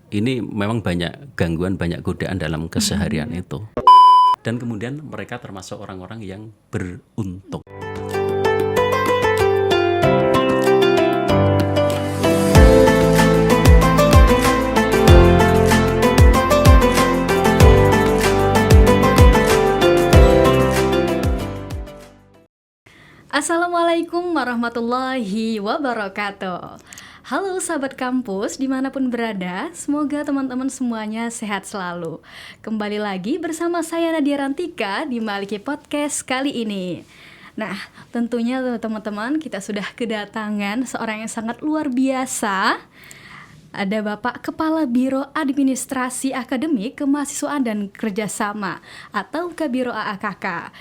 ini memang banyak gangguan, banyak godaan dalam keseharian itu. Dan kemudian mereka termasuk orang-orang yang beruntung. Assalamualaikum warahmatullahi wabarakatuh. Halo sahabat kampus dimanapun berada, semoga teman-teman semuanya sehat selalu. Kembali lagi bersama saya Nadia Rantika di Maliki Podcast kali ini. Nah, tentunya teman-teman kita sudah kedatangan seorang yang sangat luar biasa. Ada Bapak Kepala Biro Administrasi Akademik Kemahasiswaan dan Kerjasama atau Kabiro AAKK.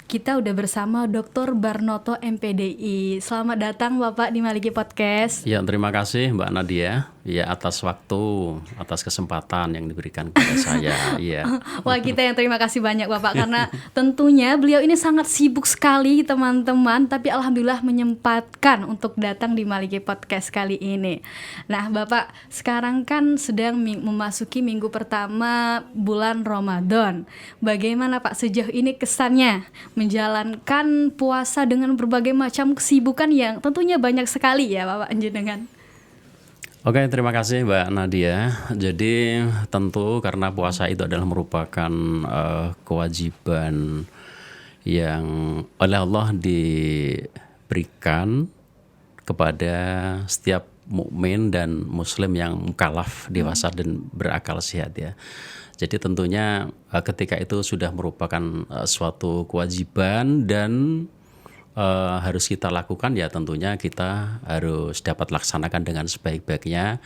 Kita udah bersama Dr. Barnoto MPDI. Selamat datang Bapak di Maliki Podcast. Ya, terima kasih Mbak Nadia ya atas waktu, atas kesempatan yang diberikan kepada saya. Ya. Wah, kita yang terima kasih banyak Bapak karena tentunya beliau ini sangat sibuk sekali teman-teman, tapi alhamdulillah menyempatkan untuk datang di Maliki Podcast kali ini. Nah, Bapak sekarang kan sedang memasuki minggu pertama bulan Ramadan. Bagaimana Pak sejauh ini kesannya menjalankan puasa dengan berbagai macam kesibukan yang tentunya banyak sekali ya Bapak jenengan? Oke, terima kasih Mbak Nadia. Jadi tentu karena puasa itu adalah merupakan kewajiban yang oleh Allah diberikan kepada setiap mukmin dan muslim yang mukallaf, dewasa dan berakal sehat ya. Jadi tentunya ketika itu sudah merupakan suatu kewajiban dan harus kita lakukan, ya tentunya kita harus dapat laksanakan dengan sebaik-baiknya.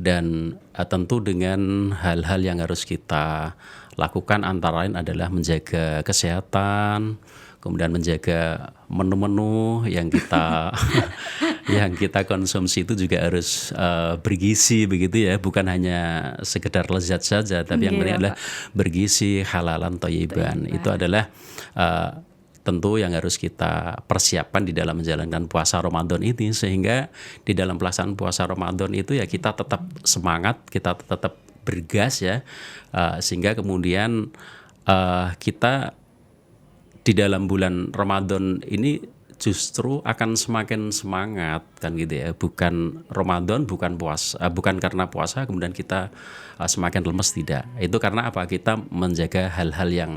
Dan tentu dengan hal-hal yang harus kita lakukan antara lain adalah menjaga kesehatan, kemudian menjaga menu-menu yang kita yang kita konsumsi itu juga harus bergizi begitu ya, bukan hanya sekedar lezat saja, tapi yang penting adalah bergizi, halalan, thayyiban. Itu adalah tentu yang harus kita persiapkan di dalam menjalankan puasa Ramadan ini, sehingga di dalam pelaksanaan puasa Ramadan itu ya kita tetap semangat, kita tetap bergas ya, sehingga kemudian kita di dalam bulan Ramadan ini justru akan semakin semangat kan gitu ya. Bukan Ramadan, bukan puasa, bukan karena puasa kemudian kita semakin lemes, tidak. Itu karena apa? Kita menjaga hal-hal yang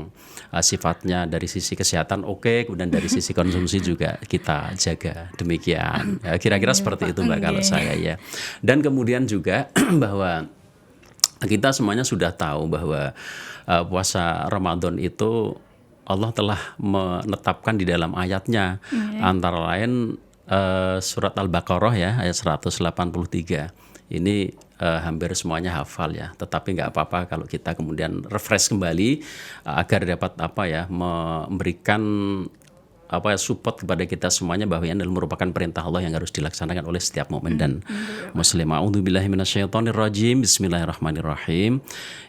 sifatnya dari sisi kesehatan oke, kemudian dari sisi konsumsi juga kita jaga. Demikian. Ya, kira-kira seperti itu Mbak kalau saya ya. Dan kemudian juga bahwa kita semuanya sudah tahu bahwa puasa Ramadan itu Allah telah menetapkan di dalam ayatnya, antara lain surat Al-Baqarah ya, ayat 183. Ini hampir semuanya hafal ya, tetapi nggak apa-apa kalau kita kemudian refresh kembali agar dapat memberikan support kepada kita semuanya bahwa ini merupakan perintah Allah yang harus dilaksanakan oleh setiap mukmin dan muslim. A'udzubillahi minasyaitonirrajim. Bismillahirrahmanirrahim.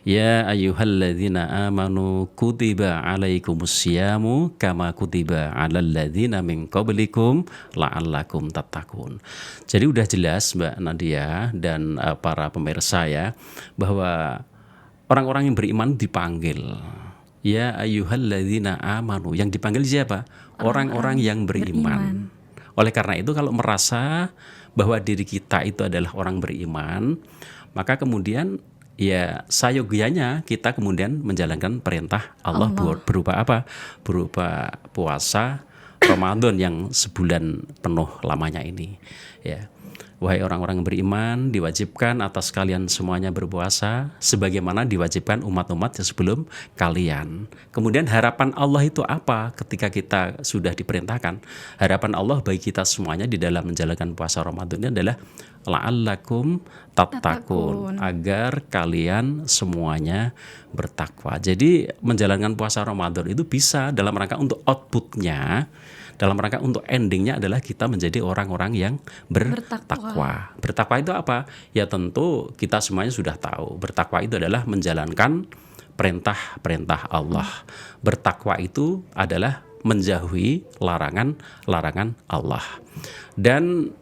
Ya ayyuhalladzina amanu kutiba alaikumusyamu kama kutiba alal ladzina min qablikum la'allakum tattaqun. Jadi udah jelas Mbak Nadia dan para pemirsa ya, bahwa orang-orang yang beriman dipanggil. Ya ayyuhalladzina amanu. Yang dipanggil siapa? Orang-orang yang beriman. Oleh karena itu kalau merasa bahwa diri kita itu adalah orang beriman, maka kemudian ya sayogyanya kita kemudian menjalankan perintah Allah. Berupa apa? Berupa puasa Ramadan yang sebulan penuh lamanya ini ya. Wahai orang-orang beriman, diwajibkan atas kalian semuanya berpuasa sebagaimana diwajibkan umat-umat sebelum kalian. Kemudian harapan Allah itu apa ketika kita sudah diperintahkan? Harapan Allah bagi kita semuanya di dalam menjalankan puasa Ramadan ini adalah la'allakum tattaqun, agar kalian semuanya bertakwa. Jadi menjalankan puasa Ramadan itu bisa dalam rangka untuk outputnya, dalam rangka untuk endingnya adalah kita menjadi orang-orang yang bertakwa. Bertakwa itu apa? Ya tentu kita semuanya sudah tahu. Bertakwa itu adalah menjalankan perintah-perintah Allah. Bertakwa itu adalah menjauhi larangan-larangan Allah. Dan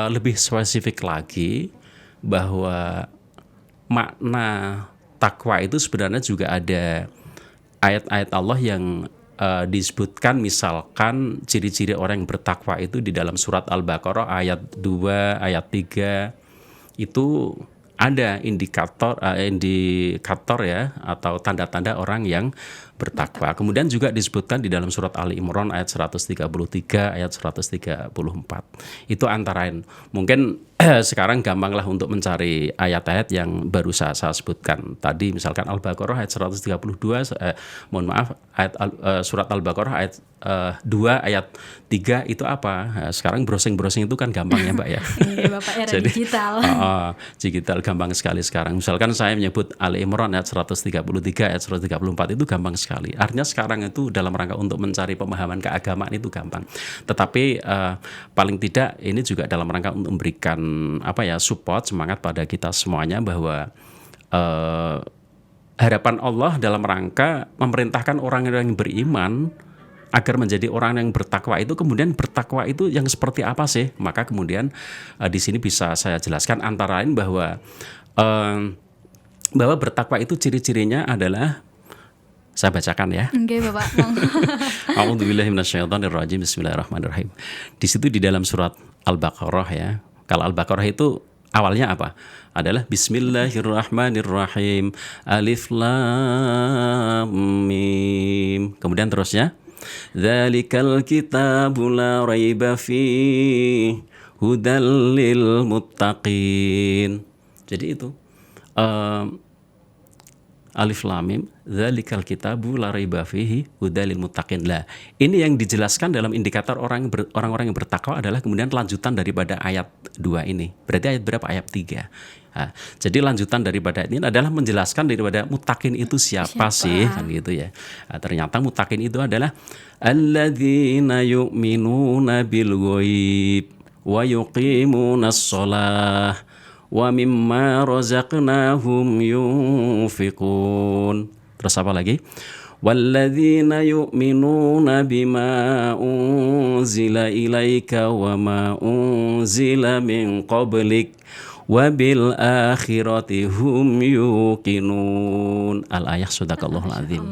lebih spesifik lagi bahwa makna takwa itu sebenarnya juga ada ayat-ayat Allah yang disebutkan, misalkan ciri-ciri orang yang bertakwa itu di dalam surat Al-Baqarah ayat 2, ayat 3 itu ada indikator ya, atau tanda-tanda orang yang bertakwa. Kemudian juga disebutkan di dalam surat Ali Imran ayat 133, ayat 134. Itu antara lain. Mungkin sekarang gampang lah untuk mencari ayat-ayat yang baru saya sebutkan tadi, misalkan Al-Baqarah ayat 132, mohon maaf, surat Al-Baqarah ayat 2 ayat 3 itu apa? Nah, sekarang browsing itu kan gampang ya Mbak ya. Iya, Bapak era Jadi, digital. Digital gampang sekali sekarang. Misalkan saya menyebut Ali Imran ayat 133, ayat 134 itu gampang sekali. Artinya sekarang itu dalam rangka untuk mencari pemahaman keagamaan itu gampang. Tetapi paling tidak ini juga dalam rangka untuk memberikan support, semangat pada kita semuanya bahwa harapan Allah dalam rangka memerintahkan orang-orang yang beriman agar menjadi orang yang bertakwa itu, kemudian bertakwa itu yang seperti apa sih? Maka kemudian di sini bisa saya jelaskan antara lain bahwa bertakwa itu ciri-cirinya adalah, saya bacakan ya. Oke, Bapak. A'udzubillahi minasyaitonirrajim. Bismillahirrahmanirrahim. Di situ di dalam surat Al-Baqarah ya. Kalau Al-Baqarah itu awalnya apa? Adalah Bismillahirrahmanirrahim. Alif Lam Mim. Kemudian terusnya Dzalikal kitabu la raiba fihi hudal lil muttaqin. Jadi itu Alif Lam Mim, dzalikal kitabu la raiba fihi hudal lil muttaqin. Lah, ini yang dijelaskan dalam indikator orang-orang yang bertakwa adalah kemudian lanjutan daripada ayat 2 ini. Berarti ayat berapa? Ayat 3. Nah, jadi lanjutan daripada ini adalah menjelaskan daripada mutakin itu siapa sih, kan gitu ya. Nah, ternyata mutakin itu adalah alladzina yu'minuna bil ghaib wa yuqimunas shalah wa mimma razaqnahum yunfiqun. Terus apa lagi? Walladzina yu'minuna bima unzila ilaika wa ma unzila min qablik wabil akhirati hum yuqinun. Al-ayah sadaqallahul azim.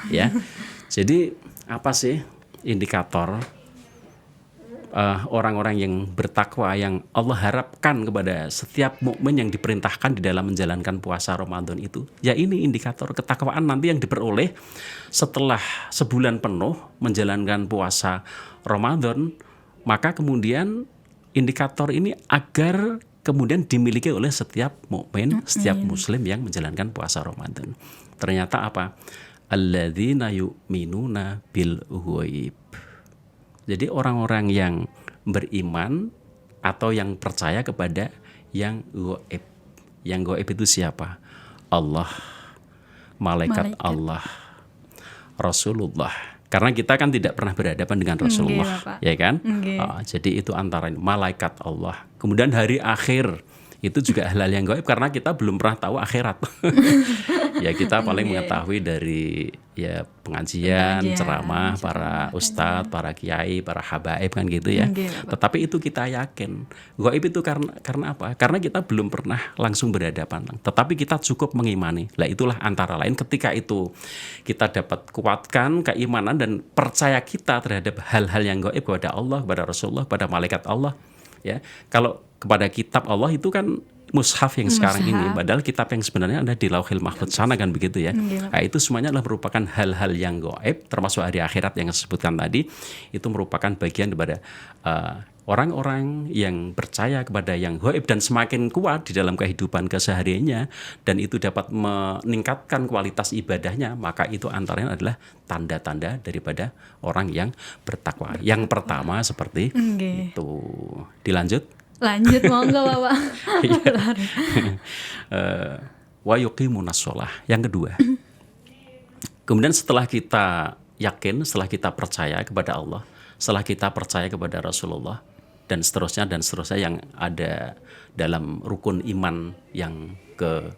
Ya. Jadi apa sih indikator orang-orang yang bertakwa yang Allah harapkan kepada setiap mukmin yang diperintahkan di dalam menjalankan puasa Ramadan itu? Ya ini indikator ketakwaan nanti yang diperoleh setelah sebulan penuh menjalankan puasa Ramadan. Maka kemudian indikator ini agar kemudian dimiliki oleh setiap mukmin, setiap muslim yang menjalankan puasa Ramadan. Ternyata apa? Alladzina yu'minuna bil ghaib. Jadi orang-orang yang beriman atau yang percaya kepada yang ghaib. Yang ghaib itu siapa? Allah, malaikat Allah, Rasulullah. Karena kita kan tidak pernah berhadapan dengan Rasulullah, ya kan? Jadi itu antara malaikat Allah. Kemudian hari akhir itu juga hal-hal yang gaib karena kita belum pernah tahu akhirat. Ya kita paling mengetahui dari ya pengajian, ceramah para ustadz, para kiai, para habaib kan gitu ya. Tetapi itu kita yakin gaib itu karena apa? Karena kita belum pernah langsung berhadapan. Tetapi kita cukup mengimani. Lah itulah antara lain ketika itu kita dapat kuatkan keimanan dan percaya kita terhadap hal-hal yang gaib kepada Allah, kepada Rasulullah, kepada malaikat Allah. Ya, kalau kepada kitab Allah itu kan mushaf yang sekarang ini, padahal kitab yang sebenarnya ada di Lauhil Mahfuz sana kan begitu ya. Nah, itu semuanya adalah merupakan hal-hal yang gaib, termasuk hari akhirat yang saya sebutkan tadi, itu merupakan bagian daripada orang-orang yang percaya kepada yang gaib dan semakin kuat di dalam kehidupan kesehariannya dan itu dapat meningkatkan kualitas ibadahnya, maka itu antaranya adalah tanda-tanda daripada orang yang bertakwa. Yang pertama seperti itu. Dilanjut? Lanjut monggo Bapak. Wa yuqimunas shalah. Yang kedua. Kemudian setelah kita yakin, setelah kita percaya kepada Allah, setelah kita percaya kepada Rasulullah dan seterusnya yang ada dalam rukun iman yang ke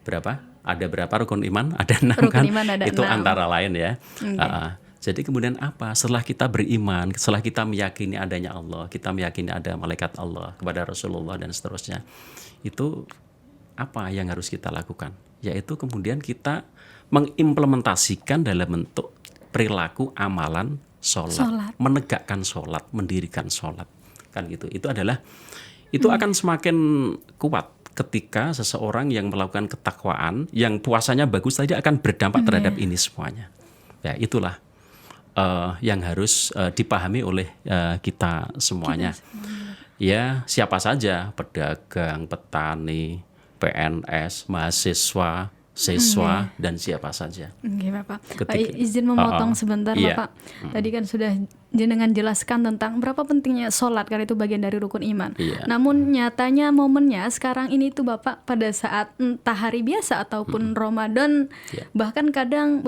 berapa? Ada berapa rukun iman? Ada 6 kan? Itu 6. Antara lain ya. Jadi kemudian apa? Setelah kita beriman, setelah kita meyakini adanya Allah, kita meyakini ada malaikat Allah kepada Rasulullah dan seterusnya, itu apa yang harus kita lakukan? Yaitu kemudian kita mengimplementasikan dalam bentuk perilaku amalan sholat. Menegakkan sholat, mendirikan sholat, kan gitu. Itu akan semakin kuat ketika seseorang yang melakukan ketakwaan, yang puasanya bagus tadi akan berdampak terhadap ini semuanya. Ya, itulah yang harus dipahami oleh kita semuanya. Ya, siapa saja, pedagang, petani, PNS, mahasiswa, siswa, dan siapa saja. Bapak. Izin memotong sebentar, Bapak. Tadi kan sudah jenengan jelaskan tentang berapa pentingnya sholat, karena itu bagian dari rukun iman. Namun nyatanya momennya sekarang ini tuh Bapak, pada saat entah hari biasa ataupun Ramadan, bahkan kadang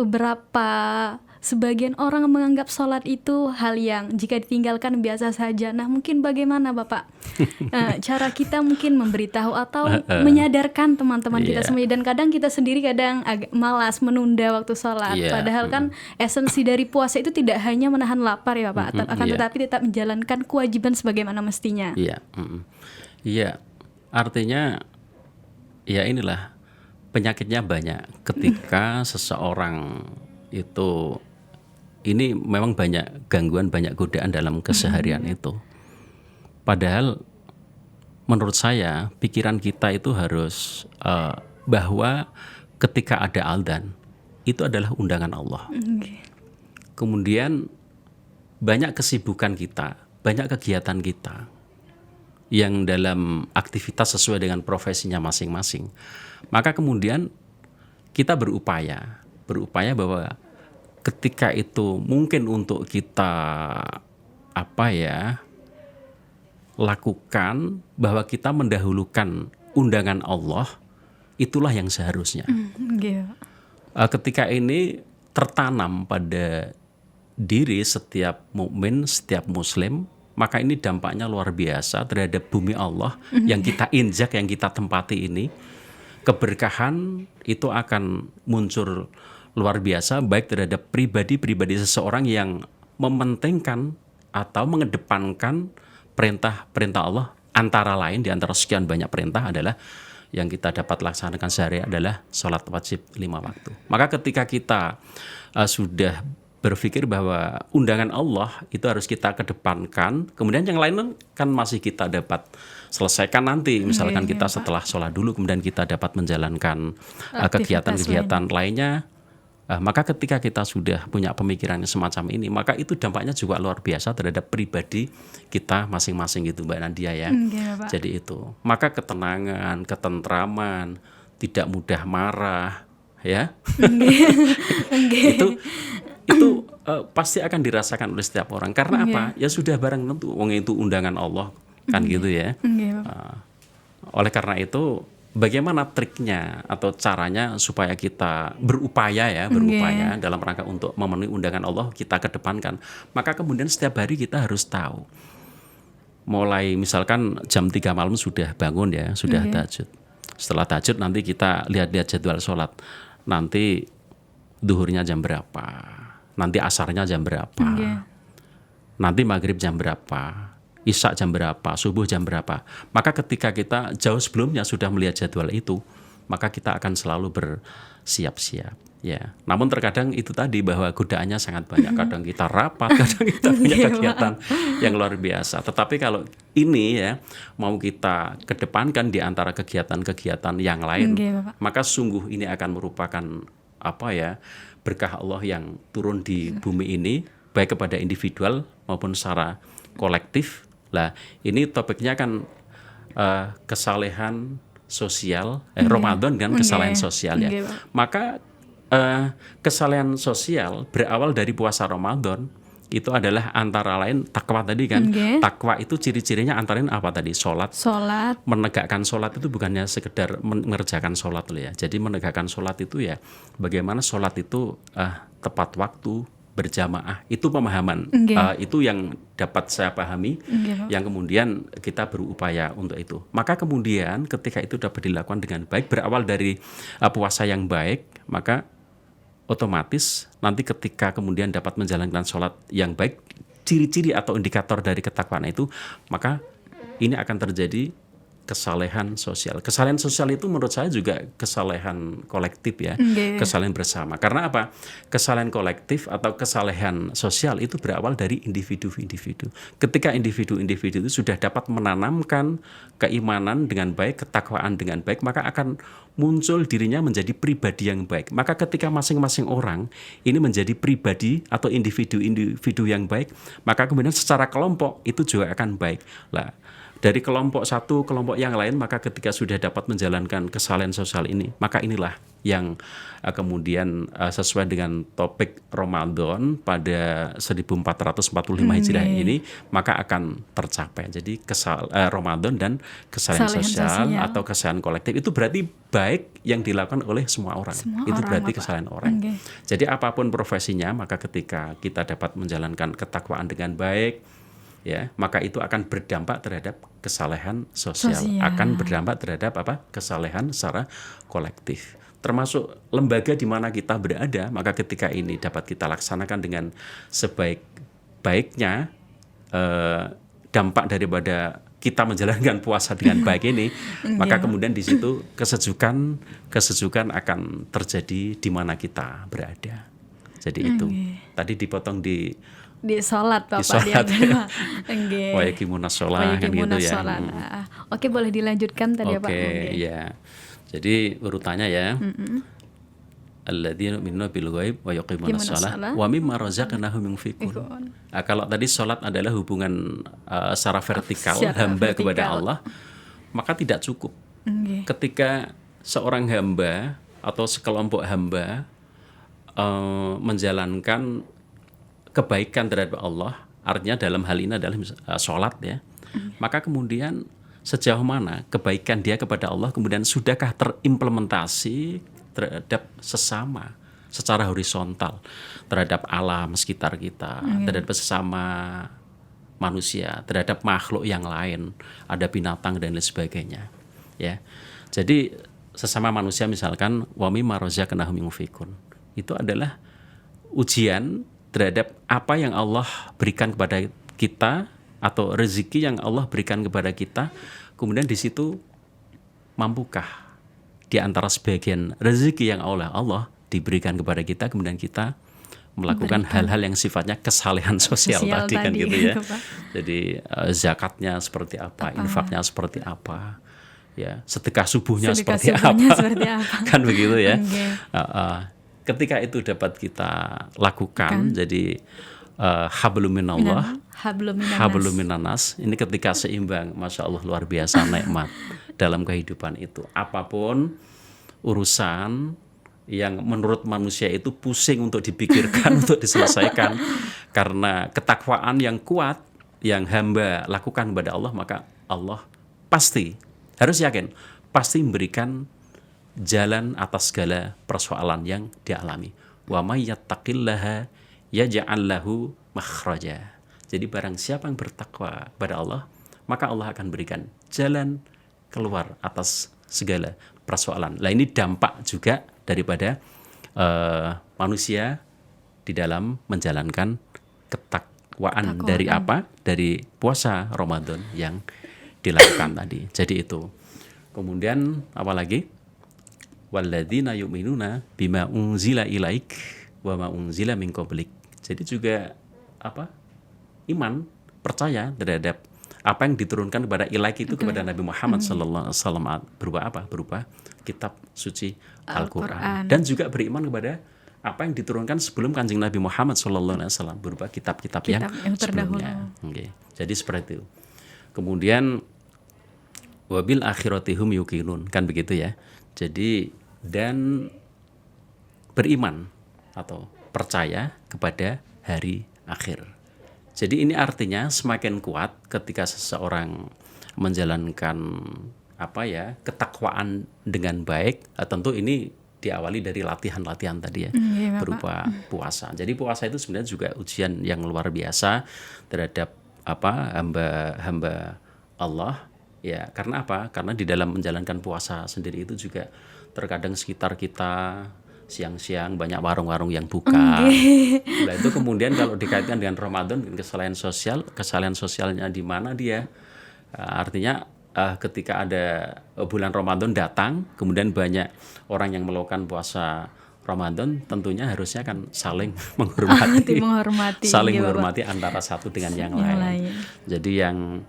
sebagian orang menganggap sholat itu hal yang jika ditinggalkan biasa saja. Nah, mungkin bagaimana Bapak cara kita mungkin memberitahu atau menyadarkan teman-teman kita semuanya, dan kadang kita sendiri kadang agak malas menunda waktu sholat. Padahal kan esensi dari puasa itu tidak hanya menahan lapar ya Bapak, tetapi tetap menjalankan kewajiban sebagaimana mestinya. Iya, artinya ya inilah penyakitnya banyak ketika seseorang itu, ini memang banyak gangguan, banyak godaan dalam keseharian itu. Padahal menurut saya pikiran kita itu harus bahwa ketika ada adzan itu adalah undangan Allah. Kemudian banyak kesibukan kita, banyak kegiatan kita yang dalam aktivitas sesuai dengan profesinya masing-masing. Maka kemudian kita berupaya bahwa ketika itu mungkin untuk kita lakukan, bahwa kita mendahulukan undangan Allah, itulah yang seharusnya. Ketika ini tertanam pada diri setiap mukmin, setiap muslim, maka ini dampaknya luar biasa terhadap bumi Allah yang kita injak, yang kita tempati ini. Keberkahan itu akan muncul luar biasa, baik terhadap pribadi seseorang yang mementingkan atau mengedepankan perintah Allah, antara lain di antara sekian banyak perintah adalah yang kita dapat laksanakan sehari adalah sholat wajib 5 waktu. Maka ketika kita sudah berpikir bahwa undangan Allah itu harus kita kedepankan, kemudian yang lain kan masih kita dapat selesaikan nanti. Misalkan kita setelah sholat dulu, kemudian kita dapat menjalankan kegiatan-kegiatan lainnya. Maka ketika kita sudah punya pemikiran semacam ini, maka itu dampaknya juga luar biasa terhadap pribadi kita masing-masing gitu Mbak Nadia ya. Jadi itu, maka ketenangan, ketentraman, tidak mudah marah ya. Itu pasti akan dirasakan oleh setiap orang. Karena apa? Ya sudah barang tentu, wong itu undangan Allah kan gitu ya. Oleh karena itu, bagaimana triknya atau caranya supaya kita berupaya dalam rangka untuk memenuhi undangan Allah, kita kedepankan. Maka kemudian setiap hari kita harus tahu. Mulai misalkan jam 3 malam sudah bangun ya, sudah tahajud. Setelah tahajud nanti kita lihat-lihat jadwal sholat. Nanti duhurnya jam berapa, nanti asarnya jam berapa, nanti maghrib jam berapa, isya jam berapa, subuh jam berapa. Maka ketika kita jauh sebelumnya sudah melihat jadwal itu, maka kita akan selalu bersiap-siap. Ya, namun terkadang itu tadi bahwa godaannya sangat banyak. Kadang kita rapat, kadang kita punya kegiatan yang luar biasa. Tetapi kalau ini ya mau kita kedepankan di antara kegiatan-kegiatan yang lain, maka sungguh ini akan merupakan berkah Allah yang turun di bumi ini, baik kepada individual maupun secara kolektif. Lah, ini topiknya kan kesalehan sosial, Ramadan kan kesalehan sosial ya. Maka kesalehan sosial berawal dari puasa Ramadan itu adalah antara lain takwa tadi kan. Takwa itu ciri-cirinya antara lain apa tadi? Sholat. Menegakkan sholat itu bukannya sekedar mengerjakan sholat loh ya. Jadi menegakkan sholat itu ya bagaimana sholat itu tepat waktu, berjamaah, itu pemahaman. Itu yang dapat saya pahami, yang kemudian kita berupaya untuk itu. Maka kemudian ketika itu dapat dilakukan dengan baik, berawal dari puasa yang baik, maka otomatis nanti ketika kemudian dapat menjalankan sholat yang baik, ciri-ciri atau indikator dari ketakwaan itu, maka ini akan terjadi kesalehan sosial. Kesalehan sosial itu menurut saya juga kesalehan kolektif ya, Nggih. kesalehan bersama. Karena apa? Kesalehan kolektif atau kesalehan sosial itu berawal dari individu-individu. Ketika individu-individu itu sudah dapat menanamkan keimanan dengan baik, ketakwaan dengan baik, maka akan muncul dirinya menjadi pribadi yang baik. Maka ketika masing-masing orang ini menjadi pribadi atau individu-individu yang baik, maka kemudian secara kelompok itu juga akan baik. Lah, dari kelompok satu, kelompok yang lain, maka ketika sudah dapat menjalankan kesalehan sosial ini, maka inilah yang kemudian sesuai dengan topik Ramadan pada 1445 Hijriah ini, maka akan tercapai. Jadi Ramadan dan kesalehan sosial atau kesalehan kolektif itu berarti baik yang dilakukan oleh semua orang. Itu berarti kesalehan orang. Jadi apapun profesinya, maka ketika kita dapat menjalankan ketakwaan dengan baik, ya, maka itu akan berdampak terhadap kesalehan sosial. Akan berdampak terhadap kesalehan secara kolektif. Termasuk lembaga di mana kita berada, maka ketika ini dapat kita laksanakan dengan sebaik-baiknya, dampak daripada kita menjalankan puasa dengan baik ini, maka kemudian di situ kesejukan akan terjadi di mana kita berada. Jadi itu. Tadi dipotong di sholat Bapak, di sholat, ya. Wa yaqimunas sholat kan gitu ya. Oke, boleh dilanjutkan tadi Pak. Oke, ya. Jadi urutannya ya. Alladzina yu'minuna bil ghaib wa yuqimunas shalah wa mimma razaqnahum yunfiqun. Kalau tadi sholat adalah hubungan secara vertikal hamba kepada Allah, maka tidak cukup. Ketika seorang hamba atau sekelompok hamba menjalankan kebaikan terhadap Allah, artinya dalam hal ini adalah sholat ya, maka kemudian sejauh mana kebaikan dia kepada Allah kemudian sudahkah terimplementasi terhadap sesama secara horizontal, terhadap alam sekitar kita, terhadap sesama manusia, terhadap makhluk yang lain, ada binatang dan lain sebagainya ya. Jadi sesama manusia misalkan wa mimma razaqnahum yunfiqun, itu adalah ujian terhadap apa yang Allah berikan kepada kita atau rezeki yang Allah berikan kepada kita, kemudian di situ mampukah di antara sebagian rezeki yang oleh Allah diberikan kepada kita, kemudian kita melakukan hal-hal yang sifatnya kesalehan sosial tadi kan gitu ya. Jadi zakatnya seperti apa, infaknya seperti apa, ya sedekah subuhnya seperti apa, kan begitu ya. Ketika itu dapat kita lakukan, jadi hablum minallah, hablum minanas, ini ketika seimbang, Masya Allah luar biasa nikmat dalam kehidupan itu. Apapun urusan yang menurut manusia itu pusing untuk dipikirkan, untuk diselesaikan, karena ketakwaan yang kuat yang hamba lakukan kepada Allah, maka Allah pasti, harus yakin, pasti memberikan jalan atas segala persoalan yang dialami. Wa may yattaqillaha yaj'al lahu makhraja. Jadi barang siapa yang bertakwa kepada Allah, maka Allah akan berikan jalan keluar atas segala persoalan. Nah, ini dampak juga daripada manusia di dalam menjalankan ketakwaan dari apa? Dari puasa Ramadan yang dilakukan tadi. Jadi itu. Kemudian apa lagi? Walladzina yu'minuna bima unzila ilaik wa ma unzila min qablik. Jadi juga apa? Iman, percaya terhadap apa yang diturunkan kepada ilaik itu kepada Nabi Muhammad sallallahu alaihi wasallam, berupa apa? Berupa kitab suci Al-Qur'an. Dan juga beriman kepada apa yang diturunkan sebelum Kanjeng Nabi Muhammad sallallahu alaihi wasallam, berupa kitab-kitab yang sebelumnya. Okay. Jadi seperti itu. Kemudian wabil akhiratihum yuqinun, kan begitu ya. Jadi dan beriman atau percaya kepada hari akhir. Jadi ini artinya semakin kuat ketika seseorang menjalankan ketakwaan dengan baik. Tentu ini diawali dari latihan-latihan tadi ya, berupa puasa. Jadi puasa itu sebenarnya juga ujian yang luar biasa terhadap hamba Allah. Ya, karena apa? Karena di dalam menjalankan puasa sendiri itu juga terkadang sekitar kita siang-siang banyak warung-warung yang buka. Nah, itu kemudian kalau dikaitkan dengan Ramadan, dengan kesalahan sosialnya di mana dia? Artinya ketika ada bulan Ramadan datang, kemudian banyak orang yang melakukan puasa Ramadan, tentunya harusnya kan saling menghormati, saling menghormati antara satu dengan yang lain. Jadi yang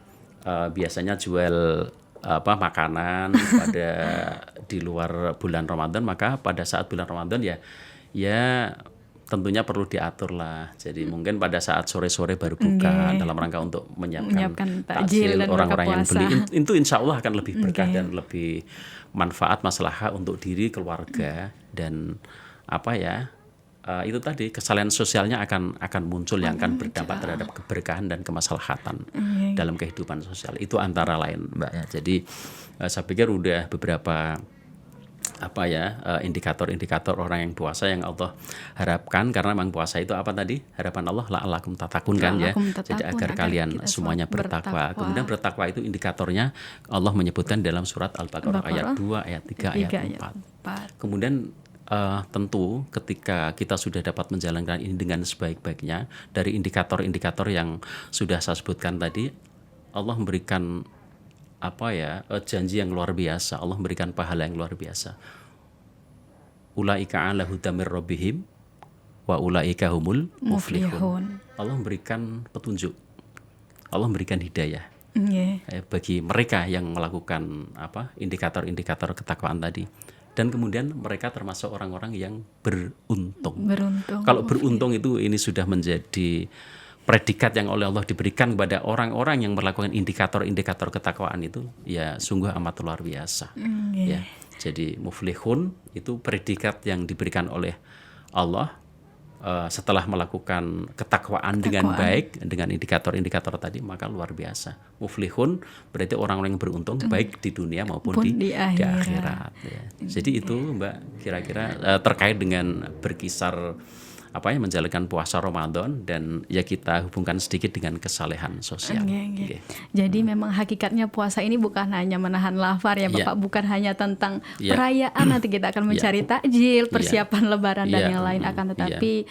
biasanya jual makanan pada di luar bulan Ramadan, maka pada saat bulan Ramadan ya tentunya perlu diatur lah. Jadi mungkin pada saat sore-sore baru buka dalam rangka untuk menyiapkan takjil orang-orang yang beli. Itu insya Allah akan lebih berkah dan lebih manfaat maslahah untuk diri, keluarga, dan itu tadi kesalahan sosialnya akan muncul yang akan berdampak terhadap keberkahan dan kemaslahatan dalam kehidupan sosial. Itu antara lain, Mbak. Jadi saya pikir udah beberapa indikator-indikator orang yang puasa yang Allah harapkan, karena memang puasa itu apa tadi? Harapan Allah la'allakum tattaqun kan ya. Jadi agar kalian semuanya bertakwa. Kemudian bertakwa itu indikatornya Allah menyebutkan dalam surat Al-Baqarah ayat 2, ayat 3, ayat 4. Kemudian tentu ketika kita sudah dapat menjalankan ini dengan sebaik-baiknya, dari indikator-indikator yang sudah saya sebutkan tadi, Allah memberikan janji yang luar biasa. Allah memberikan pahala yang luar biasa. Ulaika ala hudam mir rabbihim wa ulaika humul muflihun. Allah memberikan petunjuk. Allah memberikan hidayah bagi mereka yang melakukan indikator-indikator ketakwaan tadi. Dan kemudian mereka termasuk orang-orang yang beruntung. Kalau beruntung itu ini sudah menjadi predikat yang oleh Allah diberikan kepada orang-orang yang melakukan indikator-indikator ketakwaan itu, ya sungguh amat luar biasa. Ya, jadi muflihun itu predikat yang diberikan oleh Allah setelah melakukan ketakwaan dengan baik, dengan indikator-indikator tadi, maka luar biasa. Muflihun berarti orang-orang yang beruntung baik di dunia maupun di akhirat. Ya. Jadi itu, Mbak, kira-kira terkait dengan berkisar menjalankan puasa Ramadan, dan ya kita hubungkan sedikit dengan kesalehan sosial. Jadi memang hakikatnya puasa ini bukan hanya menahan lapar ya Bapak, bukan hanya tentang perayaan nanti kita akan mencari takjil, persiapan lebaran dan yang lain, akan tetapi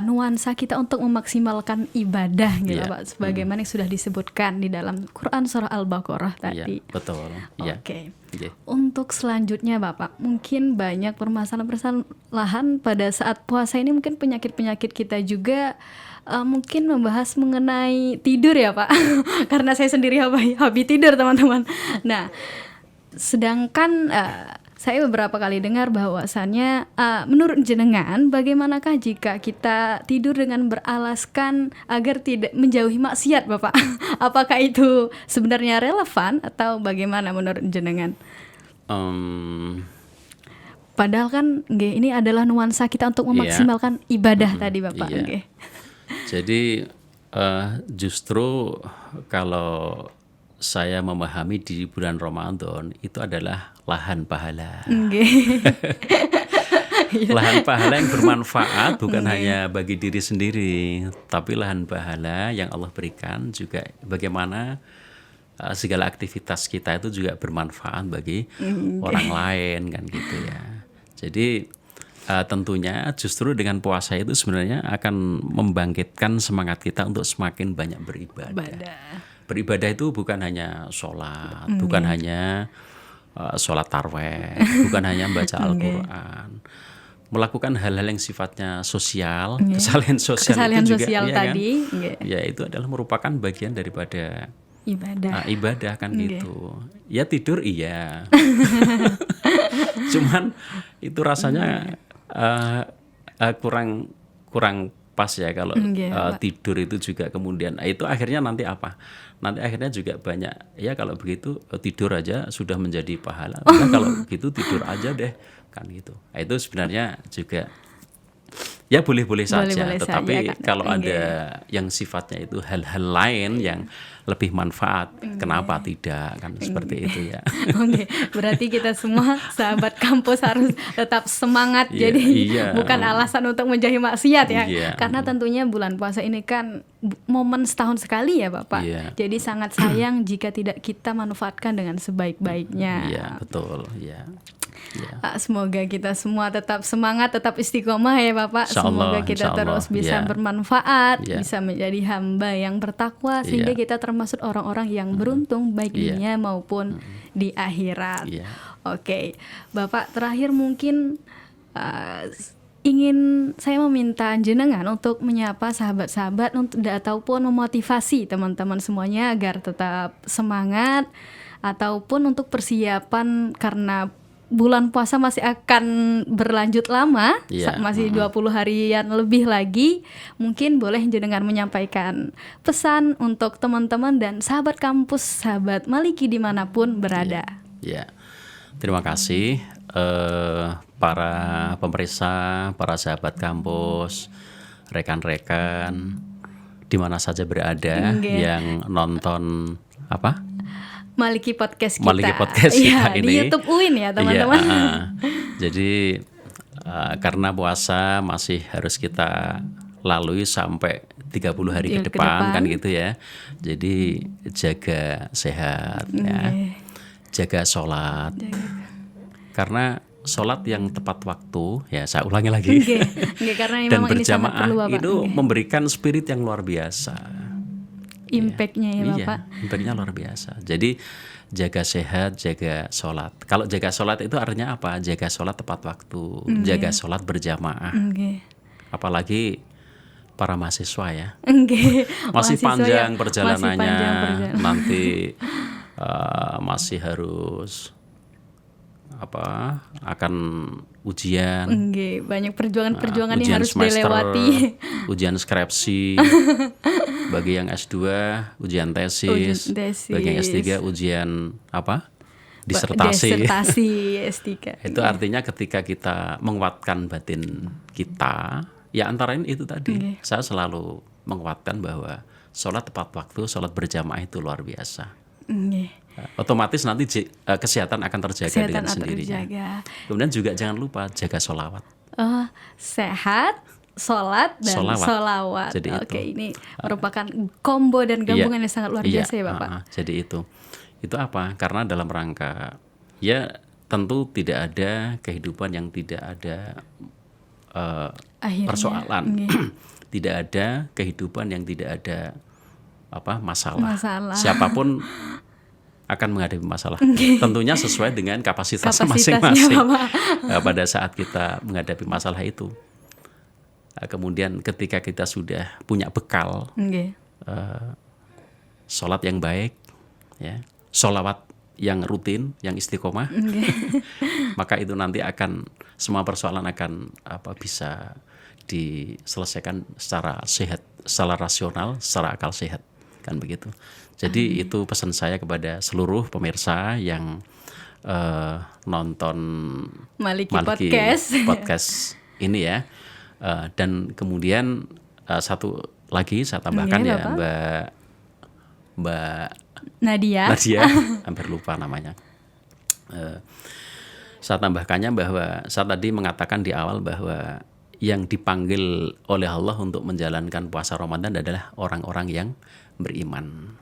nuansa kita untuk memaksimalkan ibadah gitu Pak, sebagaimana yang sudah disebutkan di dalam Quran surah Al-Baqarah tadi. Betul. Untuk selanjutnya Bapak, mungkin banyak permasalahan pada saat puasa ini, mungkin penyakit-penyakit kita juga mungkin membahas mengenai tidur ya Pak. Karena saya sendiri hobi tidur teman-teman. Nah, sedangkan saya beberapa kali dengar bahwasannya menurut jenengan, bagaimanakah jika kita tidur dengan beralaskan agar tidak menjauhi maksiat Bapak? Apakah itu sebenarnya relevan atau bagaimana menurut jenengan? Padahal kan ini adalah nuansa kita untuk memaksimalkan ibadah tadi Bapak. Jadi justru kalau saya memahami di bulan Ramadan itu adalah lahan pahala. Lahan pahala yang bermanfaat bukan hanya bagi diri sendiri, tapi lahan pahala yang Allah berikan juga bagaimana segala aktivitas kita itu juga bermanfaat bagi orang lain kan gitu ya. Jadi tentunya justru dengan puasa itu sebenarnya akan membangkitkan semangat kita untuk semakin banyak beribadah. Beribadah itu bukan hanya sholat, bukan hanya sholat tarweh, bukan hanya baca Al-Quran. Melakukan hal-hal yang sifatnya sosial, kesalahan sosial itu juga tadi, ya itu adalah merupakan bagian daripada ibadah kan gitu. Ya tidur iya. Cuman itu rasanya kurang pas ya kalau tidur itu juga kemudian itu akhirnya nanti apa? Nanti akhirnya juga banyak ya kalau begitu tidur aja sudah menjadi pahala. Kalau gitu tidur aja deh kan gitu. Itu sebenarnya juga ya boleh-boleh saja, tetapi kan, kalau ada yang sifatnya itu hal-hal lain yang lebih manfaat, kenapa tidak kan seperti itu ya. Berarti kita semua sahabat kampus harus tetap semangat, jadi bukan alasan untuk menjauhi maksiat ya. Karena tentunya bulan puasa ini kan momen setahun sekali ya Bapak. Jadi sangat sayang jika tidak kita manfaatkan dengan sebaik-baiknya. Iya, betul ya. Semoga kita semua tetap semangat, tetap istiqomah ya Bapak. Semoga kita terus bisa bermanfaat, bisa menjadi hamba yang bertakwa, sehingga kita termasuk orang-orang yang beruntung baik di dunia maupun di akhirat. Oke, Bapak, terakhir mungkin saya meminta jenengan untuk menyapa sahabat-sahabat ataupun memotivasi teman-teman semuanya agar tetap semangat, ataupun untuk persiapan karena bulan puasa masih akan berlanjut lama, masih 20 harian lebih lagi. Mungkin boleh jenengan menyampaikan pesan untuk teman-teman dan sahabat kampus, sahabat Maliki dimanapun berada. Terima kasih para pemeriksa, para sahabat kampus, rekan-rekan di mana saja berada yang nonton Maliki Podcast kita. Maliki Podcast kita ini di YouTube UIN ya teman-teman. Jadi karena puasa masih harus kita lalui sampai 30 hari ke depan kan gitu ya. Jadi jaga sehat jaga sholat. Karena sholat yang tepat waktu, ya saya ulangi lagi, karena dan berjamaah itu memberikan spirit yang luar biasa. Impact-nya ya Bapak. Impact-nya luar biasa. Jadi jaga sehat, jaga sholat. Kalau jaga sholat itu artinya apa? Jaga sholat tepat waktu, jaga sholat berjamaah. Apalagi para mahasiswa ya. Masih panjang perjalanannya, nanti masih harus akan ujian. Banyak perjuangan yang harus semester, dilewati. Ujian skripsi. Bagi yang S2 ujian tesis. Bagi yang S3 ujian disertasi S3. Itu artinya ketika kita menguatkan batin kita, ya antara itu tadi. Saya selalu menguatkan bahwa sholat tepat waktu, sholat berjamaah itu luar biasa. Otomatis nanti kesehatan akan terjaga dengan sendirinya. Kemudian juga jangan lupa jaga sholawat. Sehat, sholat dan sholawat. Oke, ini merupakan combo dan gabungan yang sangat luar biasa ya Bapak. Jadi itu apa? Karena dalam rangka ya tentu tidak ada kehidupan yang tidak ada persoalan. Tidak ada kehidupan yang tidak ada masalah. Siapapun akan menghadapi masalah. Tentunya sesuai dengan kapasitasnya masing-masing. Pada saat kita menghadapi masalah itu. Kemudian ketika kita sudah punya bekal, sholat yang baik, sholawat yang rutin, yang istiqomah, maka itu nanti akan semua persoalan akan bisa diselesaikan secara sehat, secara rasional, secara akal sehat, kan begitu. Jadi itu pesan saya kepada seluruh pemirsa yang nonton Maliki Podcast ini ya. Dan kemudian satu lagi saya tambahkan Mbak Nadia, hampir lupa namanya. Saya tambahkannya bahwa saya tadi mengatakan di awal bahwa yang dipanggil oleh Allah untuk menjalankan puasa Ramadan adalah orang-orang yang beriman.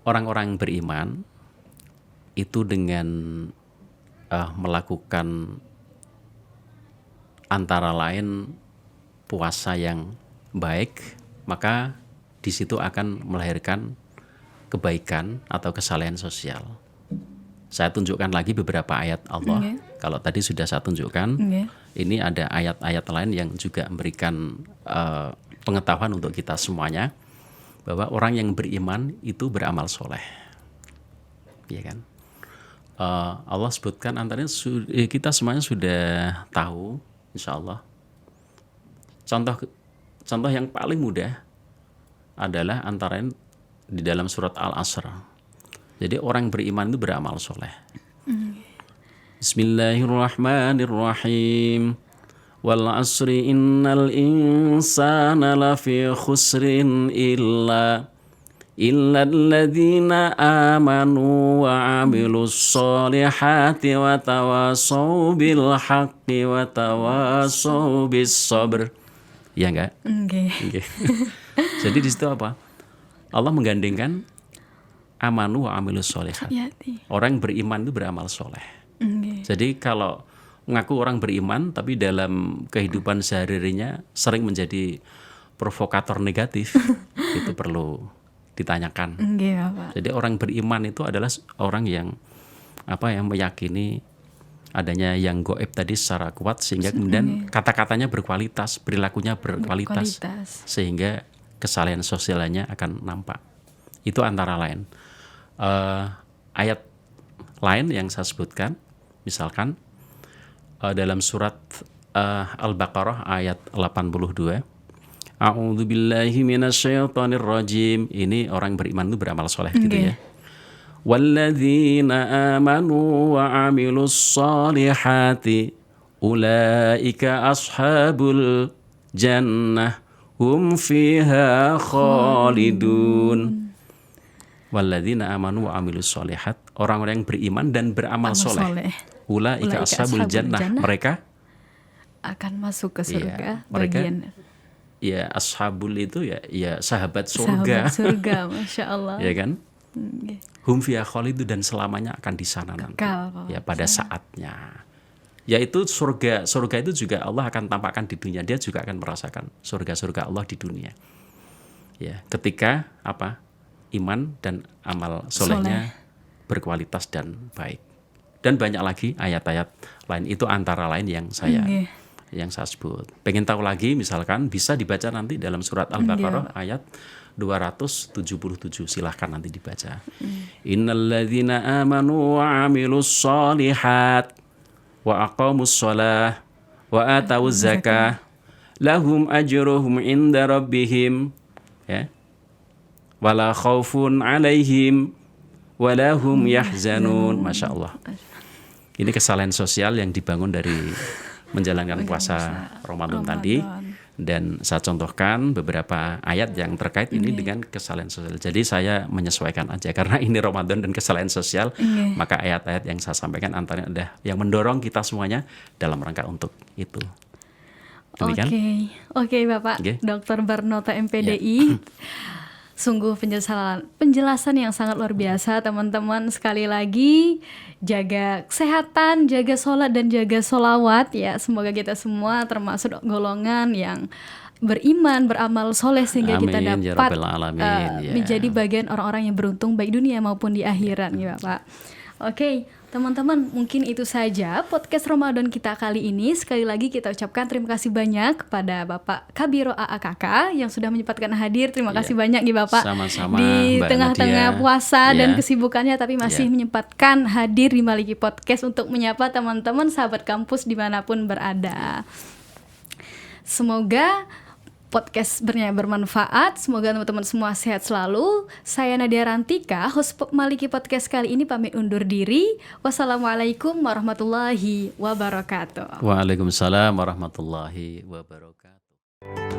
Orang-orang beriman itu dengan melakukan antara lain puasa yang baik, maka di situ akan melahirkan kebaikan atau kesalehan sosial. Saya tunjukkan lagi beberapa ayat Allah. Kalau tadi sudah saya tunjukkan, ini ada ayat-ayat lain yang juga memberikan pengetahuan untuk kita semuanya bahwa orang yang beriman itu beramal soleh, ya kan? Allah sebutkan antaranya kita semuanya sudah tahu, insya Allah. Contoh yang paling mudah adalah antara di dalam surat Al-Asr. Jadi orang beriman itu beramal soleh. Bismillahirrahmanirrahim. Wal asri innal insana lafi khusrin illa alladzina amanu wa amilus solihati wa tawasaw bil haqqi wa tawasaw bis sabr. Iya enggak? Okay. Jadi di situ apa? Allah menggandengkan amanu wa amilus solihat. Orang beriman itu beramal soleh. Jadi kalau mengaku orang beriman tapi dalam kehidupan sehari-harinya sering menjadi provokator negatif, itu perlu ditanyakan. Bapak. Jadi orang beriman itu adalah orang yang meyakini adanya yang goib tadi secara kuat sehingga kemudian kata-katanya berkualitas, perilakunya berkualitas, sehingga kesalahan sosialnya akan nampak. Itu antara lain. Ayat lain yang saya sebutkan, misalkan dalam surat Al-Baqarah ayat 82, A'udzubillahi minasyaitonir rajim. Ini orang beriman itu beramal soleh gitu ya. Walladzina amanu wa amilus solihati ulaika ashabul jannah hum fiha khalidun. Walladzina amanu wa amilus solihat, orang-orang yang beriman dan beramal soleh. Ulaika ashabul jannah, mereka akan masuk ke surga. Mereka ya ashabul itu ya sahabat surga. Sahabat surga, Masya Allah. Ya kan? Hum fiha khalidun, dan selamanya akan di sana nanti. Ya pada saatnya. Yaitu surga itu juga Allah akan tampakkan di dunia. Dia juga akan merasakan surga Allah di dunia. Ya, ketika iman dan amal solehnya berkualitas dan baik. Dan banyak lagi ayat-ayat lain, itu antara lain yang saya sebut. Pengen tahu lagi misalkan bisa dibaca nanti dalam surat Al-Baqarah ayat 277, silahkan nanti dibaca. Innalladzina amanu wa amilus solihat wa aqamus shalah wa atawuz zakah lahum ajruhum inda rabbihim ya wala khaufun alaihim wala hum yahzanun. Masya Allah. Ini kesalahan sosial yang dibangun dari menjalankan puasa Ramadan tadi. Dan saya contohkan beberapa ayat yang terkait ini dengan kesalahan sosial. Jadi saya menyesuaikan aja karena ini Ramadan dan kesalahan sosial, maka ayat-ayat yang saya sampaikan antaranya ada yang mendorong kita semuanya dalam rangka untuk itu. Demikian. Oke, Bapak. Dr. Barnota MPDI. Sungguh penjelasan yang sangat luar biasa, teman-teman. Sekali lagi, jaga kesehatan, jaga sholat dan jaga sholawat ya. Semoga kita semua termasuk golongan yang beriman, beramal soleh sehingga kita dapat menjadi bagian orang-orang yang beruntung baik dunia maupun di akhirat ya Pak. Oke, teman-teman, mungkin itu saja podcast Ramadan kita kali ini. Sekali lagi kita ucapkan terima kasih banyak kepada Bapak Kabiro AAKK yang sudah menyempatkan hadir. Terima kasih banyak nih Bapak. Sama-sama, di Mbak tengah-tengah Nadia. puasa dan kesibukannya, tapi masih menyempatkan hadir di Maliki Podcast untuk menyapa teman-teman sahabat kampus dimanapun berada. Semoga podcastnya bermanfaat. Semoga teman-teman semua sehat selalu. Saya Nadia Rantika, host Maliki Podcast kali ini pamit undur diri. Wassalamualaikum warahmatullahi wabarakatuh. Waalaikumsalam warahmatullahi wabarakatuh.